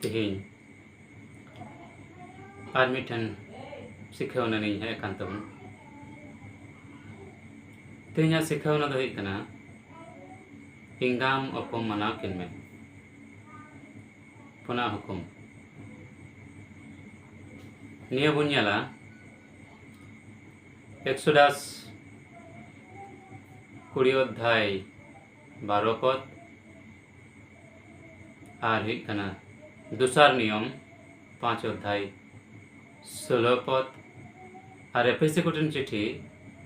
तेहें are Mithan सिखावना नहीं है कान तबन तेहें सिखावना दो हुई कना इंगाम अपम मनाव किन में पुना हुकुम निया बुन्याला एक्सोडास 20 अध्याय 12 पद আর হিকানা দুসার নিয়ম 5 অধ্যায় 16 পদ আর এফএসি কোটিন চিঠি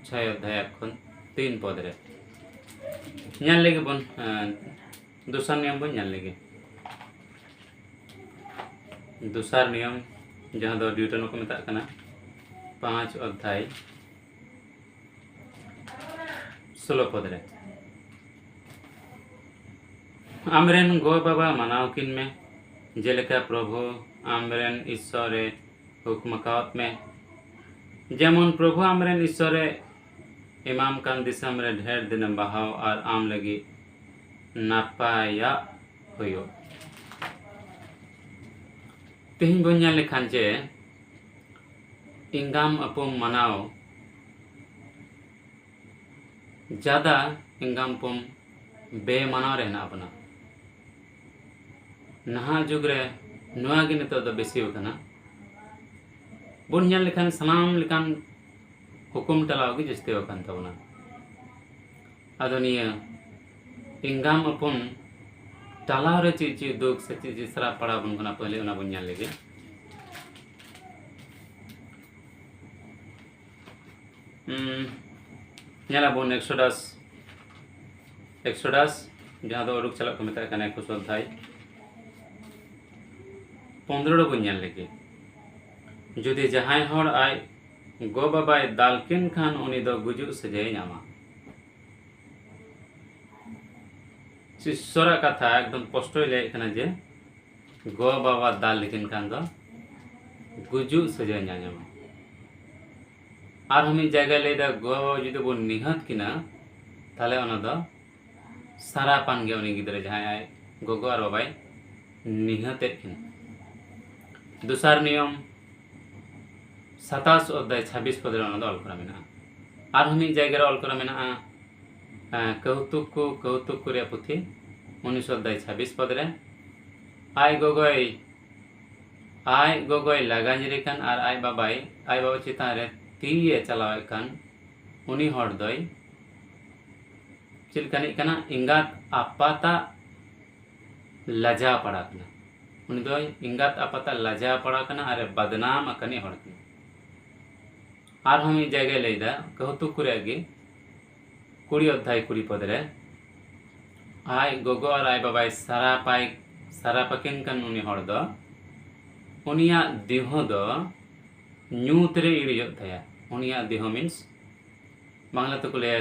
6 অধ্যায় এখন 3 পদরে ñal legi bon দুসার নিয়ম bon ñal legi দুসার নিয়ম जहाँ दो ड्यूटन को मेता कना 5 अध्याय 16 पदरे आमरेन गो बाबा मनाव किन में जेलेका प्रभु आमरेन ईश्वरे हुक्म कावत में जेमन प्रभु आमरेन ईश्वरे इमाम कान दिसम रे ढेर दिन बहाव और आम लगी नापाया हुयो तेहिं बोन्या लेखान जे इंगाम अपम मनाव ज़्यादा इंगाम पम बे मनाव रहना अपना नहा जुग रे नुआ गे नितो दो बेसी होकना बोन्या लेखान सनाम लेखान हुकुम टलाव गे जस्ते होकन तबना आदोनिया इंगाम अपम टलाव रे ची दुख से ची सरा पड़ा बन कना पहले उना बोन्या लेगे ñala bon एक्सोडस जहाँ दो उड़ुक चला को मेता कना 21 अध्याय 15 बन ñal लेगे जुदी जहां हर आय गो बाबाय दालकिन खान उनी दो गुजु सजाय नामा शिष्यरा कथा एकदम स्पष्ट लय कना जे गो बाबा दालकिन खान दो गुजु सजाय नामा और हम जगह ले दा गो जुदी बो निहत किना ताले ओना दो सारा पान गे उनी गिदरे जहां आय गोगो और बाबाय निहत किन दूसर नियम 27 अध्याय 26 पदरे ओना दो ऑल करा मेना और हम जगह ऑल करा मेना कौतुक रे पुथी 19 अध्याय 26 पदरे आय गोगोय लागांजरी कान और आय बाबा चितान रे तीये चलावे कान उनी हर दोय चिलकानी कना इंगात आपाता लजा पड़ा कना उनी दोय इंगात आपाता लजा पड़ा कना अरे बदनाम अकनी हर कना और हम जगह लेदा कौतुक रे आगे 20 अध्याय 20 पदरे आय गोगो और आय बाबा सारा पकिन कन उनी हर दो उनिया देह दो ᱧᱩᱛ रे इड़ियोग थाया उनिया देह मीन्स बांग्ला तो ले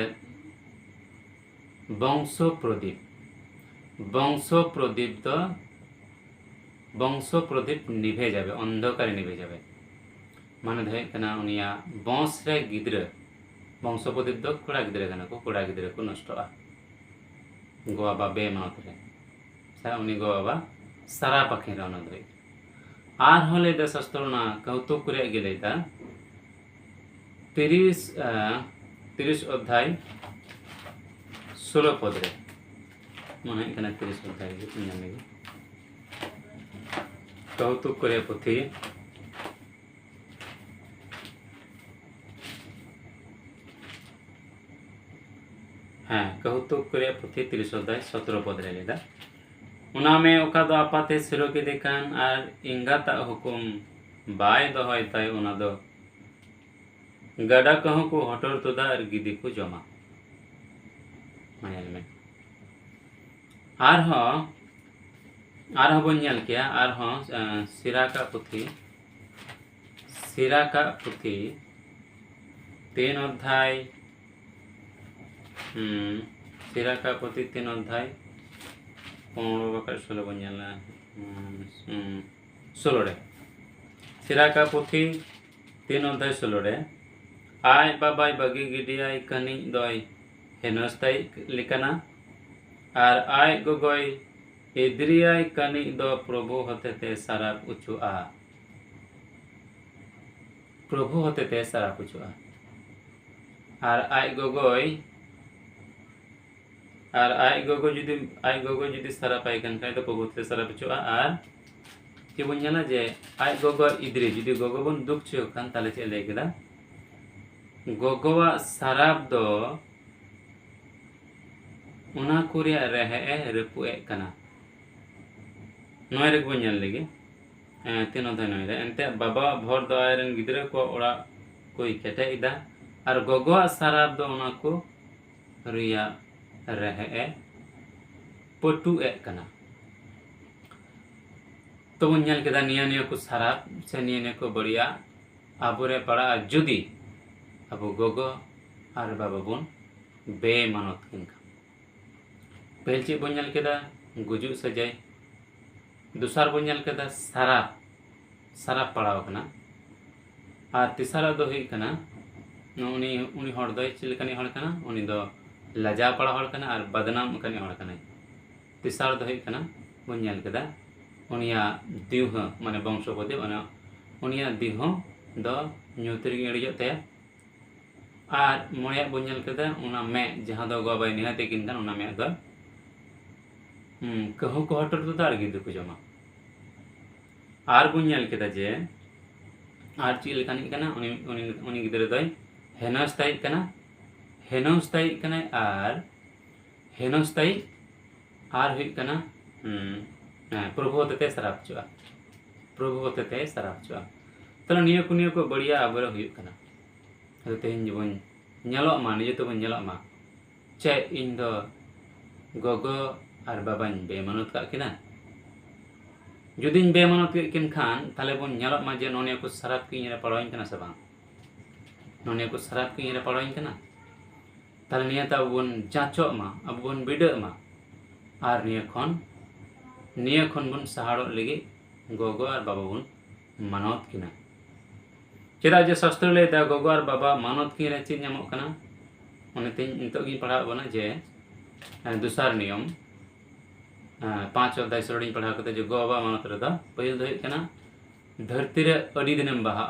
बंश प्रदीप निभे जाबे अंधकार निभे जाबे माने धय कना उनिया बंश रे गिद्र बंश प्रदीप दो कोड़ा गिद्र कना को कोड़ा गिद्र को नष्टआ गो बाबा बे मात रे सा उनी गो बाबा सारा पखे रे ओना धय आर हले द शास्त्रना कौतुक रे गेलेता 30 अध्याय 16 पद रे माने कना 30 अध्याय के पुण्य कौतुक रे पुथी हाँ कौतुक रे पुथी 30 अध्याय 17 पद रे लेदा उना में ओका दो आपाते सिरो के देखान और इंगाता हुकुम बाय दोहय ताय उना दो गडा कहूँ को हटोर तुदा और गिदी को जमा माने में आर हो बन्याल किया आर हो सिरा का पुथी 3 अध्याय सिरा का पुथी 3 अध्याय 16 बन्याला 16 सिरा का पुथी 3 अध्याय 16 आय बाबाय बगी गिडियाय कनी दोय हेनस्ताय लिकाना और आय गोगोय इद्रियाय कनी दो प्रभु होते सारा उचुआ प्रभु होते सारा उचुआ और आई गोगो जुदी सारा पाई कन खाय तो प्रभु होते सारा उचुआ और कि बन ñela जे आई गोगो इद्रि जुदी गोगो बन दुख छु खान ताले चे लay केदा गोगोवा साराप दो उना कुरिया रहे रपुए कना नय रे बन ñel लगी तीनों धन होइदा एंते बाबा भोर दो आयरन गिद्रे को ओड़ा कोई केटे इदा और गोगोवा साराप दो उना को रिया रहे पटुए कना तो बन ñel केदा निया को साराप से निया को बढ़िया आबुरे पड़ा जुदी अब गोगो और बाबा बन बेमानत किनका पहल चे बन ñel केदा गुजु सजाय दूसर बन ñel केदा साराप पड़ाव कना और तीसरा दो हुई कना उनी हर दो चिलकानी हर कना उनी दो लजा पड़ा हर कना और बदनाम कनी हर कना तीसरा दो हुई कना बन ñel केदा उनिया दिह माने वंशपति उनिया दिह दो ᱧᱩᱛᱨᱤ ᱮᱲᱤᱡᱚᱛᱮ और मोया बन ñel केदा उना मे जहां दो गोबाय निहाते किन कान उना मे दो कहू को हटर दो दार गिदु को जमा और बन ñel केदा जे और चिल कानी कना उनी गिदरे दय हेनस्ताई कना और हेनस्ताई और हुई कना प्रभु होते सराप चुआ तले निया को बढ़िया आबर हुई कना तेहन जबन ñelok मा निजे तो बन ñelok मा चे इन दो गोगो और बाबाñ बेमानत का किना जुदी बेमानत किन खान ताले बन ñelok मा जे नोनिया को सराप की रे पड़ोइन कना से बांग नोनिया को सराप की रे पड़ोइन कना ताले निया ता बन जाचok मा अब बन बिडक मा और निया खन बन सहाड़ो लगी गोगो और बाबा बन मानत किना चेदा जे शास्त्र लेदा गोगो और बाबा मानत की रे चीज नामक कना उनते नितो गी पढ़ा बना जे दूसर नियम 5 अध्याय सरोड़ी पढ़ा करते जो गो बाबा मानत रेदा पहिल दो कना धरती रे अडी दिनेम बहा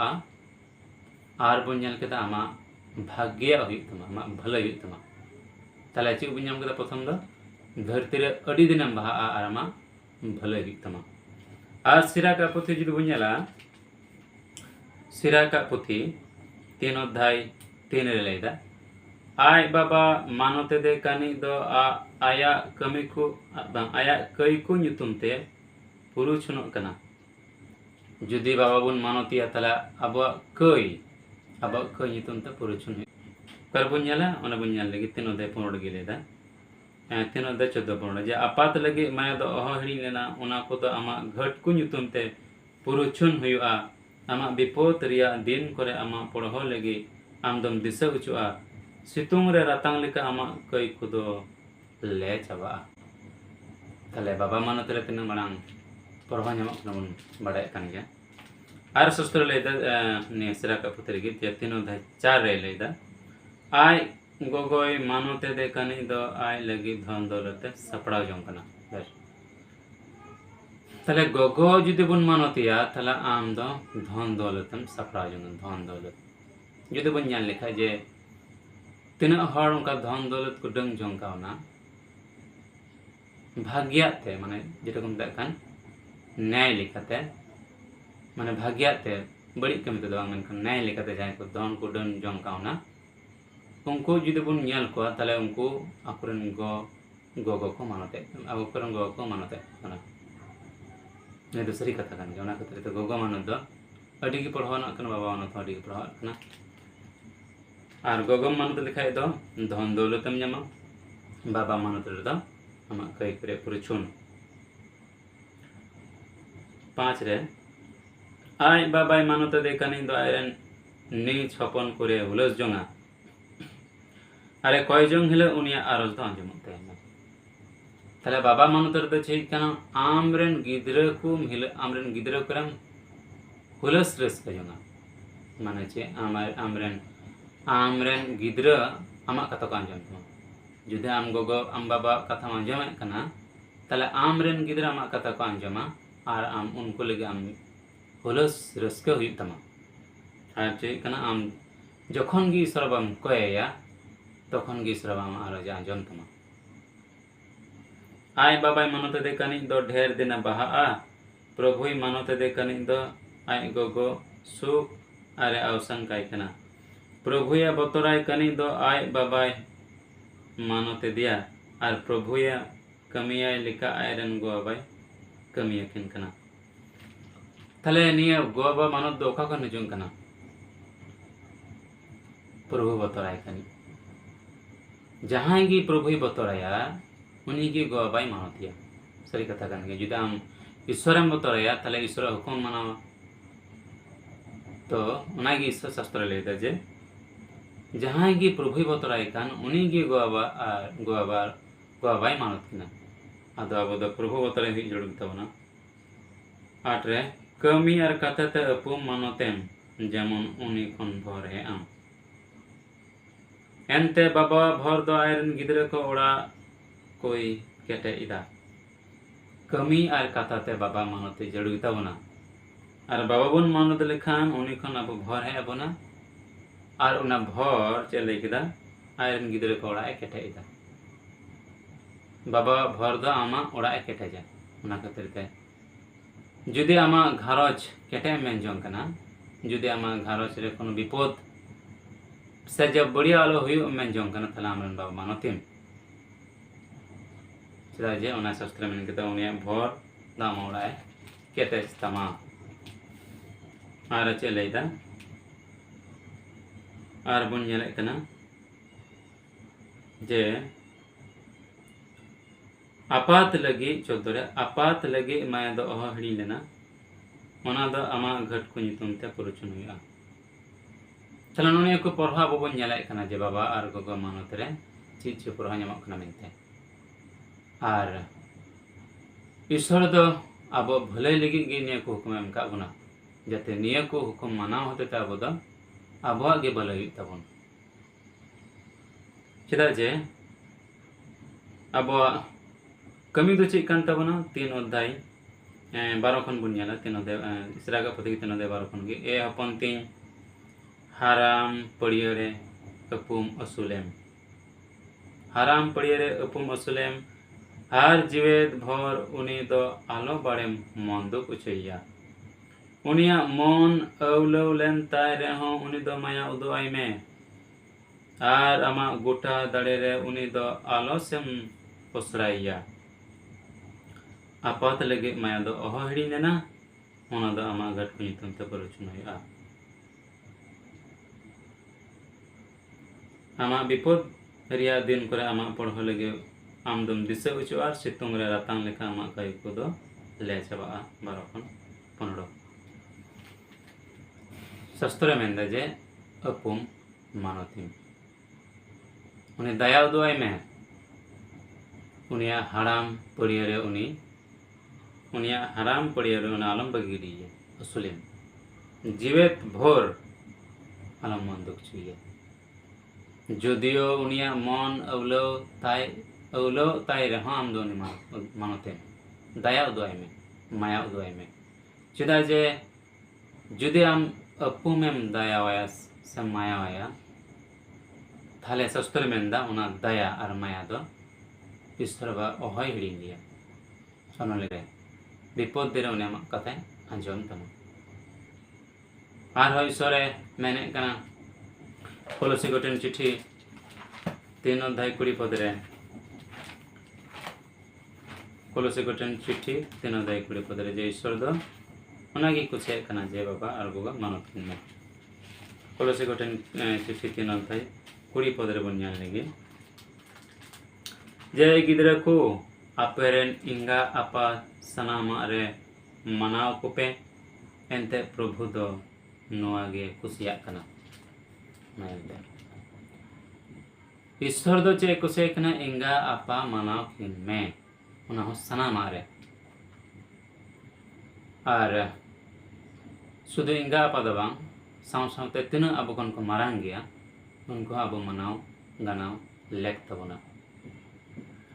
और बन ñel केदा आमा भाग्य हुई तमा आमा भले हुई तमा ताले ची बन ñam केदा प्रथम दो धरती रे अडी दिनेम बहा और आमा भले हुई तमा और सिरा का पुथी जुदी बन ñela सिरा का पुथी 3 अध्याय 3 रे लेदा आय बाबा मानते दे कानी दो आया कमी को आया कई को ᱧᱩᱛᱩᱢते पुरुषनो कना जुदी बाबा बन मानतिया तला अब कई ᱧᱩᱛᱩᱢते पुरुषन कर बन ñela ओने बन ñel लगी 3 अध्याय 15 गे लेदा 3 अध्याय 14 15 जे आपात लगी माया दो अह हिड़ी लेना ओना को दो आमा घट को ᱧᱩᱛᱩᱢते पुरुषन हुआ आमा विपद रिया दिन करे आमा पढ़ो लगी आमदम दिशा उचुआ सितुंग रे रातांग लेका आमा कई खुदो ले चाबा तले बाबा मानत रे तिन मणांग पढ़ो ñamok नबन बड़ाय कान गया आर शास्त्र लेदा ने सिरा का पुत्री गे 3 अध्याय 4 रे लेदा आय गोगोय मानते दे कानी दो आय लगी धन दौलते सपड़ा जों कना तले गोगो जुदी बन मानतिया तला आम दो धन दौलतम सपड़ा जों धन दौलत जुदी बन ñal लेखा जे तीना हर उनका धन दौलत को डंग जों कावना भाग्यते माने जेटा को मताक कान न्याय लेखाते माने भाग्यते बड़ी कमी तो बांग मेनखान न्याय लेखाते जाय को धन को डंग जों कावना उनको जुदी बन ñal को तले उनको आकुरन गोगो को मानते आकुरन गोगो को मानते कना ने दूसरी कथा कान गया खातिर तो गोगो मानत दो अडी की पढ़ाना कना बाबा मानत अडी की पढ़ाना कना और गोगो मानत लिखाय दो धन दौलतम ñama बाबा मानत दो आमा कई करे पुरुषन 5 रे आय बाबा मानत दे कानी दो आयरन नी छपन करे हुलस जोंगा अरे कय जों हिले उनिया आरज दो आंजमते तले बाबा मानत दो छै कना आमरेन गिद्र को मिले आमरेन गिद्र करम हुलस रस जोंगा माने चे आमरेन गिद्र आमा कथा को आंजम जुदे आम गोगो आम बाबा कथा आंजम कना ताले आमरेन गिद्रा आमा कथा को आंजमा और आम उनको लगे आम हुलस रस्के हुई तमा और चे कना आम जखन गी ईश्वर बाम कया तखन गी ईश्वर बाम आरो जा आंजम तमा आय बाबाय मानते दे कनी दो ढेर दिन बहा प्रभुई मानते दे कनी दो आय गोगो सुख अरे अवसंग काय कना प्रभुया बतराय कनी दो आय बाबाय मानते दिया और प्रभुया कमिया लिखा आयरन गोबाय कमिया किन कना तले निया गोबा मानत दो का निजुं कना प्रभु बतराय कनी जहां गी प्रभुई बतराया उनी गी गोबाय मानतिया सरी कथा कन गे जुदा हम ईश्वरम बतराया तले ईश्वर हुकुम मानावा तो उनागी ईश्वर शास्त्र लेदा जे जहां गी प्रभुई बतराय कान उनी गी गोबाय मानत किना आदो अब दो प्रभु बतराय हुई जड़ुग तबना आठरे कमी और कथाते अपुम मानतेम जेमन उनी खन भर हे आम एनते बाबा भर दो आयरन गिद्रे को ओड़ा कोई केटे इदा कमी और कथाते बाबा मानते जड़ुग तबना और बाबा बन मानत लेखान उनी खन अब भर हे अबना और उना भर चे लेकिदा आयरन गिद्रे को ओड़ा केटे इदा बाबा भर दो आमा ओड़ा केटे जा उना खातिर ते जुदी आमा घारज केटे मेन जों कना जुदी आमा घारज रे कोनो विपद से जब बढ़िया आलो हुई मेन जों कना तला आमरन बाबा मानतिम चदा जे उना शास्त्र मेन केता उनिया भर दाम ओड़ा केटे तमा आर चे लेदा आर बन नेले कना जे आपात लगी चौधरे आपात लगी माया दो अह हड़ी लेना ओना दो आमा घट को नितुम ते पुरुचन हुआ तला नोने को परहा बबन नेले कना जे बाबा आर गोगो मानत रे चीज चे परहा ᱧᱟᱢᱚᱜ कना मेनते आर ईश्वर दो अब भले लगी गे निया को हुकुम एम का बना जाते निया को हुकुम माना होते ता अब दो आबवा गे भले हुई तबन चदा जे अब कमी दो चेक कान तबना 3 अध्याय 12 खन बुन नेला 3 अध्याय इसरागा पति 3 अध्याय 12 खन गे ए हपन तीन हाराम पड़ियरे अपुम असुलेम हाराम पड़ियरे अपुम असुलेम हार जीवेत भर उनी दो आलो बाड़ेम मन दो कुचैया उनिया मन अवलव लेन ताय रेहो उनी दो माया उदो आई में आर अमा गोटा दाड़े रे उनी दो आलो सेम पसराइया आपात लगे माया दो अह हिड़ी लेना ओना दो आमा घट को नितुम ते परुचन हुआ आमा विपद रिया दिन करे आमा पढ़ो लगे आम दम दिसे उचो आर सितुंग रे रातांग लेखा आमा काई को दो ले चबा 12 खन 15 शास्त्र मेंदा जे अपुम मानतिम उनी दया दो आई में उनिया हराम पड़ियरे उनिया हराम पड़ियरे उन आलम बगिरी असुलिम जीवेत भोर आलम मन दुख छुइए जदियो उनिया मन अवलो ताय रे हम दोनी मानते दया उदय में माया उदय में चदा जे जुदी आम अपू में दया वाया से माया वाया थाले शास्त्र मेंदा उना दया और माया दो ईश्वर बा अहय हिड़ी लिया सोनो लगे विपद दिरे उनी आमा कथा आंजम तमा आर ईश्वरे मेने कना कलसी गोटेन चिठी 3 अध्याय 20 पद रे कलसी गोटेन चिठी 3 अध्याय 20 पद रे जे ईश्वर दो उनागी कुछ कना जे बाबा आर गोगा मानत किन कलसी गोटेन चिठी 3 अध्याय 20 पद रे बन लगे जे गिद्रा को आपेरेन इंगा आपा सनामा रे मनाव कोपे एनते प्रभु दो नोआगे कुसिया कना ईश्वर दो चे कुसे कना इंगा आपा मनाव किन में उना हो सनामा रे और शुद्ध इंगा आपा दो बांग साव सावते तिना अब कन को मारांग गया उनको अब मनाव गानाव लेक तबना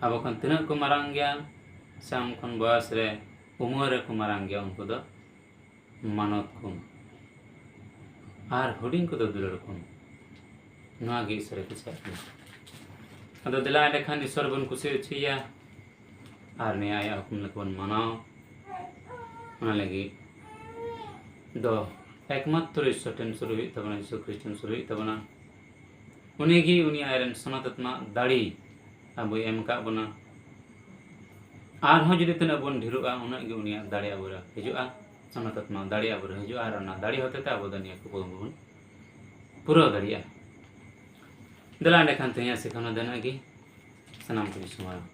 अब कन तिना को मारांग गया से आम खन बयस रे उमर को मारांग गया उनको दो मानत खुन और हुडिंग को दो दुलर खुन नागे ईश्वर के चाहते अदो दिला लेखान ईश्वर बन कुछ छिया और ने आया हुकुम लकवन मनाओ उना लगी दो एकमात्र ईश्वर टेन शुरू हुई तबना यीशु ख्रिस्टन शुरू हुई तबना उन्हें उनी आयरन सनातमा दाड़ी अब एम का बना और हो जुदी तना बन ढिरुआ उना गे उनी दाड़ी आबुरा हिजुआ सनातमा दाड़ी आबुरा हिजुआ और ना दाड़ी होते ता बदनिया को बन पूरा दाड़िया दला लेखान तया सिखाना देना की सनाम को समारा